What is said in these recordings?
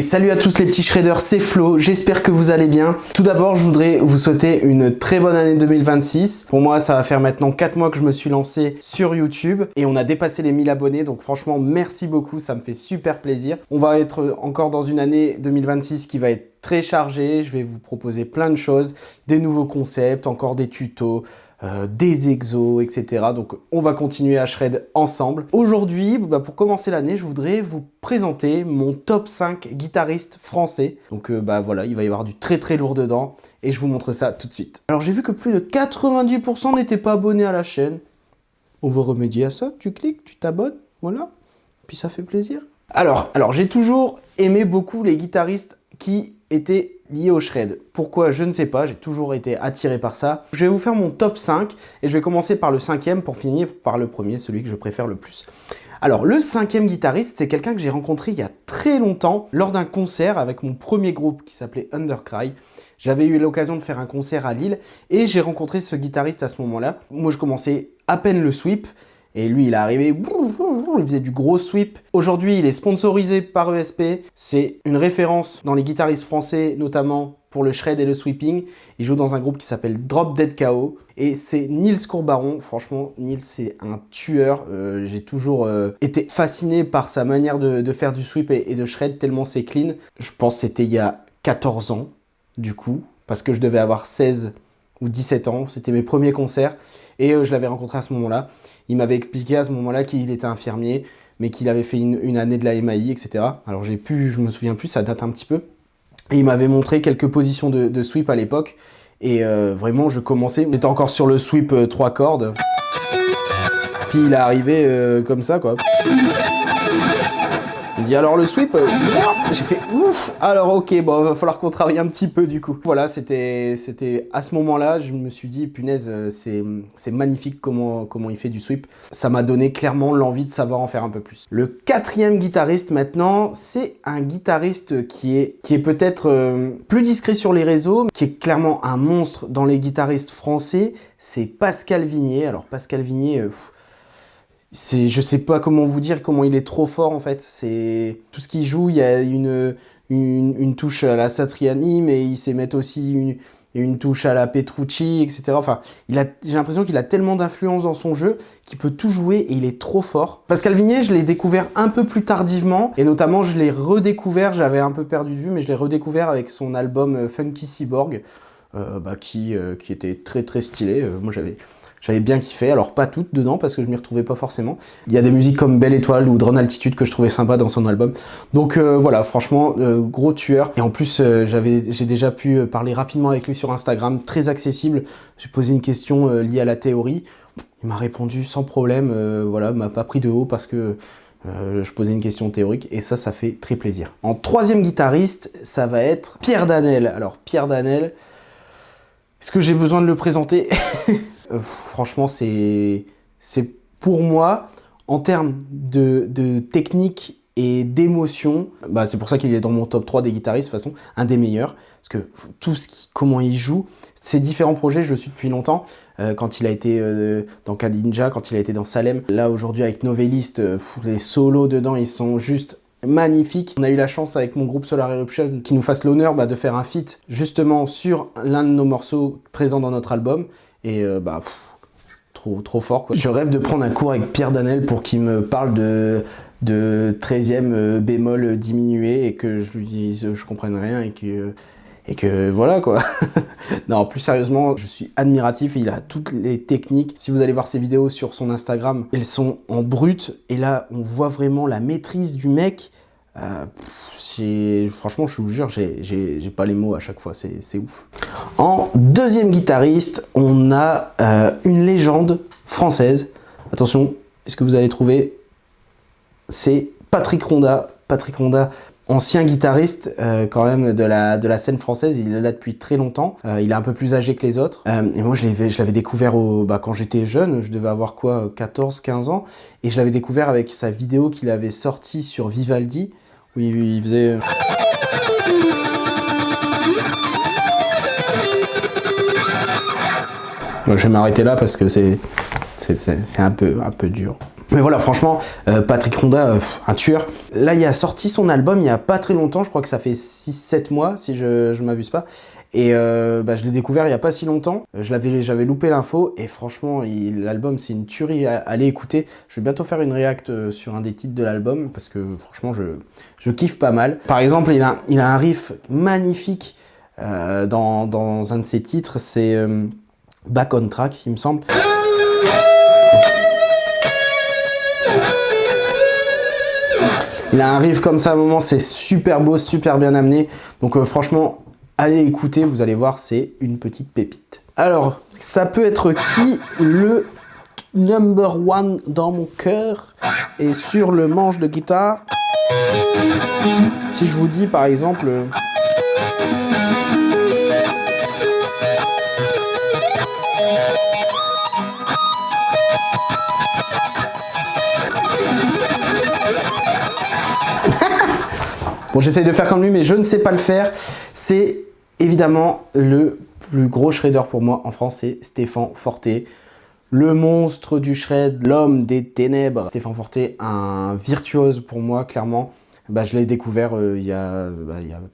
salut à tous les petits shredders, c'est Flo, j'espère que vous allez bien. Tout d'abord, je voudrais vous souhaiter une très bonne année 2026. Pour moi, ça va faire maintenant 4 mois que je me suis lancé sur YouTube et on a dépassé les 1000 abonnés. Donc franchement, merci beaucoup, ça me fait super plaisir. On va être encore dans une année 2026 qui va être très chargée. Je vais vous proposer plein de choses, des nouveaux concepts, encore des tutos, des exos, etc. Donc on va continuer à shred ensemble. Aujourd'hui, pour commencer l'année, je voudrais vous présenter mon top 5 guitaristes français. Donc voilà, il va y avoir du très très lourd dedans et je vous montre ça tout de suite. Alors j'ai vu que plus de 90% n'étaient pas abonnés à la chaîne. On va remédier à ça, tu cliques, tu t'abonnes, voilà, puis ça fait plaisir. Alors j'ai toujours aimé beaucoup les guitaristes qui étaient liés au shred. Pourquoi? Je ne sais pas, j'ai toujours été attiré par ça. Je vais vous faire mon top 5 et je vais commencer par le 5e pour finir par le premier, celui que je préfère le plus. Alors le 5e guitariste, c'est quelqu'un que j'ai rencontré il y a très longtemps lors d'un concert avec mon premier groupe qui s'appelait Undercry. J'avais eu l'occasion de faire un concert à Lille et j'ai rencontré ce guitariste à ce moment-là. Moi je commençais à peine le sweep. Et lui, il est arrivé, il faisait du gros sweep. Aujourd'hui, il est sponsorisé par ESP. C'est une référence dans les guitaristes français, notamment pour le shred et le sweeping. Il joue dans un groupe qui s'appelle Drop Dead KO. Et c'est Niels Courbaron. Franchement, Niels, c'est un tueur. J'ai toujours été fasciné par sa manière de faire du sweep et de shred, tellement c'est clean. Je pense que c'était il y a 14 ans, du coup, parce que je devais avoir 16 ou 17 ans. C'était mes premiers concerts. Et je l'avais rencontré à ce moment-là. Il m'avait expliqué à ce moment-là qu'il était infirmier, mais qu'il avait fait une année de la MAI, etc. Alors je me souviens plus, ça date un petit peu. Et il m'avait montré quelques positions de sweep à l'époque. Et vraiment, je commençais. J'étais encore sur le sweep 3 cordes. Puis il est arrivé comme ça, quoi. Il dit alors le sweep, j'ai fait ouf, alors ok, bon, va falloir qu'on travaille un petit peu du coup. Voilà, c'était à ce moment-là, je me suis dit, punaise, c'est magnifique comment il fait du sweep. Ça m'a donné clairement l'envie de savoir en faire un peu plus. Le 4e guitariste maintenant, c'est un guitariste qui est peut-être plus discret sur les réseaux, qui est clairement un monstre dans les guitaristes français, c'est Pascal Vigné. Alors Pascal Vigné, je sais pas comment vous dire comment il est trop fort en fait. C'est tout ce qu'il joue, il y a une touche à la Satriani, mais il sait mettre aussi une touche à la Petrucci, etc. Enfin, j'ai l'impression qu'il a tellement d'influence dans son jeu qu'il peut tout jouer et il est trop fort. Pascal Vigné, je l'ai découvert un peu plus tardivement et notamment je l'ai redécouvert, j'avais un peu perdu de vue, mais je l'ai redécouvert avec son album Funky Cyborg, qui était très très stylé. Moi j'avais bien kiffé, alors pas toutes dedans parce que je m'y retrouvais pas forcément. Il y a des musiques comme Belle Étoile ou Drone Altitude que je trouvais sympa dans son album. Donc voilà, franchement, gros tueur. Et en plus, j'ai déjà pu parler rapidement avec lui sur Instagram, très accessible. J'ai posé une question liée à la théorie. Il m'a répondu sans problème, voilà, m'a pas pris de haut parce que je posais une question théorique et ça fait très plaisir. En 3e guitariste, ça va être Pierre Danel. Alors Pierre Danel, est-ce que j'ai besoin de le présenter? Franchement, c'est pour moi, en termes de technique et d'émotion, c'est pour ça qu'il est dans mon top 3 des guitaristes, de toute façon, un des meilleurs. Parce que comment il joue, ces différents projets, je le suis depuis longtemps. Quand il a été dans Kadinja, quand il a été dans Salem. Là, aujourd'hui, avec Novelist, les solos dedans, ils sont juste magnifique. On a eu la chance avec mon groupe Solar Eruption qui nous fasse l'honneur de faire un feat justement sur l'un de nos morceaux présents dans notre album et trop fort quoi. Je rêve de prendre un cours avec Pierre Danel pour qu'il me parle de 13e bémol diminué et que je lui dise je comprenne rien et que voilà quoi. Non, plus sérieusement, je suis admiratif, il a toutes les techniques. Si vous allez voir ses vidéos sur son Instagram, elles sont en brut et là on voit vraiment la maîtrise du mec. Franchement, je vous jure, j'ai pas les mots à chaque fois, c'est ouf. En 2e guitariste, on a une légende française. Attention, est-ce que vous allez trouver? C'est Patrick Ronda. Patrick Ronda, ancien guitariste quand même de la scène française, il est là depuis très longtemps, il est un peu plus âgé que les autres, et moi je l'avais découvert quand j'étais jeune, je devais avoir quoi, 14-15 ans, et je l'avais découvert avec sa vidéo qu'il avait sortie sur Vivaldi, où il faisait... Bon, je vais m'arrêter là parce que c'est un peu dur. Mais voilà, franchement, Patrick Ronda, un tueur. Là, il a sorti son album il y a pas très longtemps, je crois que ça fait 6-7 mois, si je m'abuse pas. Et je l'ai découvert il y a pas si longtemps, j'avais loupé l'info, et franchement, l'album c'est une tuerie, allez écouter. Je vais bientôt faire une react sur un des titres de l'album, parce que franchement, je kiffe pas mal. Par exemple, il a un riff magnifique dans un de ses titres, c'est Back on Track, il me semble. Il a un riff comme ça à un moment, c'est super beau, super bien amené. Donc franchement, allez écouter, vous allez voir, c'est une petite pépite. Alors, ça peut être qui le number one dans mon cœur et sur le manche de guitare? Si je vous dis par exemple... Bon, j'essaye de faire comme lui, mais je ne sais pas le faire. C'est évidemment le plus gros shredder pour moi en France, c'est Stéphane Forté. Le monstre du shred, l'homme des ténèbres. Stéphane Forté, un virtuose pour moi, clairement. Je l'ai découvert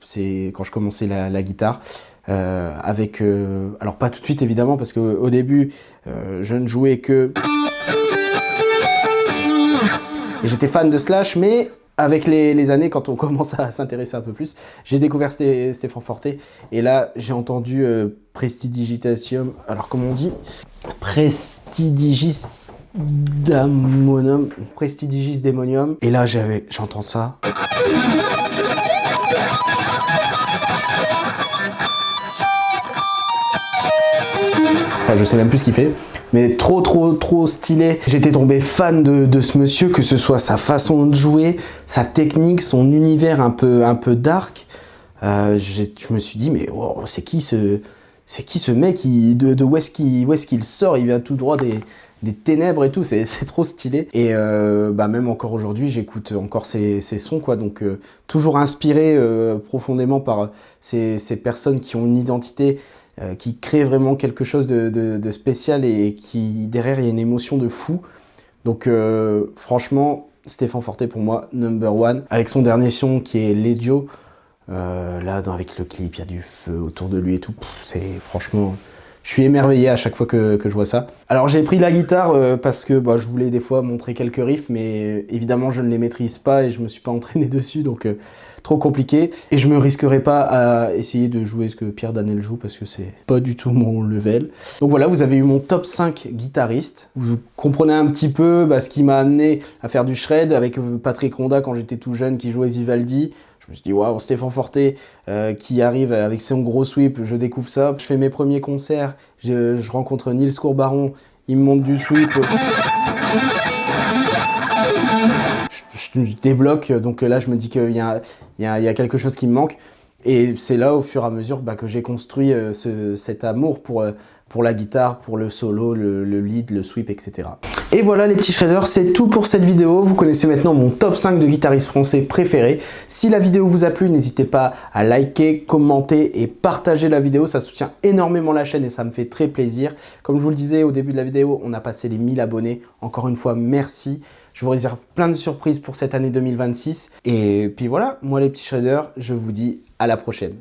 c'est quand je commençais la guitare. Alors pas tout de suite évidemment, parce qu'au début, je ne jouais que... Et j'étais fan de Slash, mais... Avec les années, quand on commence à s'intéresser un peu plus, j'ai découvert Stéphane Forté. Et là, j'ai entendu Prestidigitatum. Alors, comment on dit? Prestidigis Demonium. Et là, j'entends ça. Enfin, je sais même plus ce qu'il fait, mais trop stylé. J'étais tombé fan de ce monsieur, que ce soit sa façon de jouer, sa technique, son univers un peu dark. Je me suis dit, mais wow, c'est qui ce mec, où est-ce qu'il sort? Il vient tout droit des ténèbres et tout, c'est trop stylé. Et même encore aujourd'hui, j'écoute encore ces sons, quoi. Donc toujours inspiré profondément par ces personnes qui ont une identité, qui crée vraiment quelque chose de spécial et qui, derrière, il y a une émotion de fou. Donc, franchement, Stéphane Forté, pour moi, number one. Avec son dernier son qui est L'Edio, avec le clip, il y a du feu autour de lui et tout. C'est franchement... Je suis émerveillé à chaque fois que je vois ça. Alors j'ai pris la guitare parce que je voulais des fois montrer quelques riffs, mais évidemment je ne les maîtrise pas et je me suis pas entraîné dessus, donc trop compliqué. Et je me risquerai pas à essayer de jouer ce que Pierre Danel joue parce que c'est pas du tout mon level. Donc voilà, vous avez eu mon top 5 guitaristes. Vous comprenez un petit peu ce qui m'a amené à faire du shred avec Patrick Ronda quand j'étais tout jeune qui jouait Vivaldi. Je me suis dit, waouh, Stéphane Forté qui arrive avec son gros sweep, je découvre ça. Je fais mes premiers concerts, je rencontre Niels Courbaron, il me montre du sweep. Je débloque, donc là je me dis qu'il y a quelque chose qui me manque. Et c'est là, au fur et à mesure, que j'ai construit cet amour pour la guitare, pour le solo, le lead, le sweep, etc. Et voilà les petits shredders, c'est tout pour cette vidéo. Vous connaissez maintenant mon top 5 de guitaristes français préférés. Si la vidéo vous a plu, n'hésitez pas à liker, commenter et partager la vidéo. Ça soutient énormément la chaîne et ça me fait très plaisir. Comme je vous le disais au début de la vidéo, on a passé les 1000 abonnés. Encore une fois, merci. Je vous réserve plein de surprises pour cette année 2026. Et puis voilà, moi les petits shredders, je vous dis à la prochaine.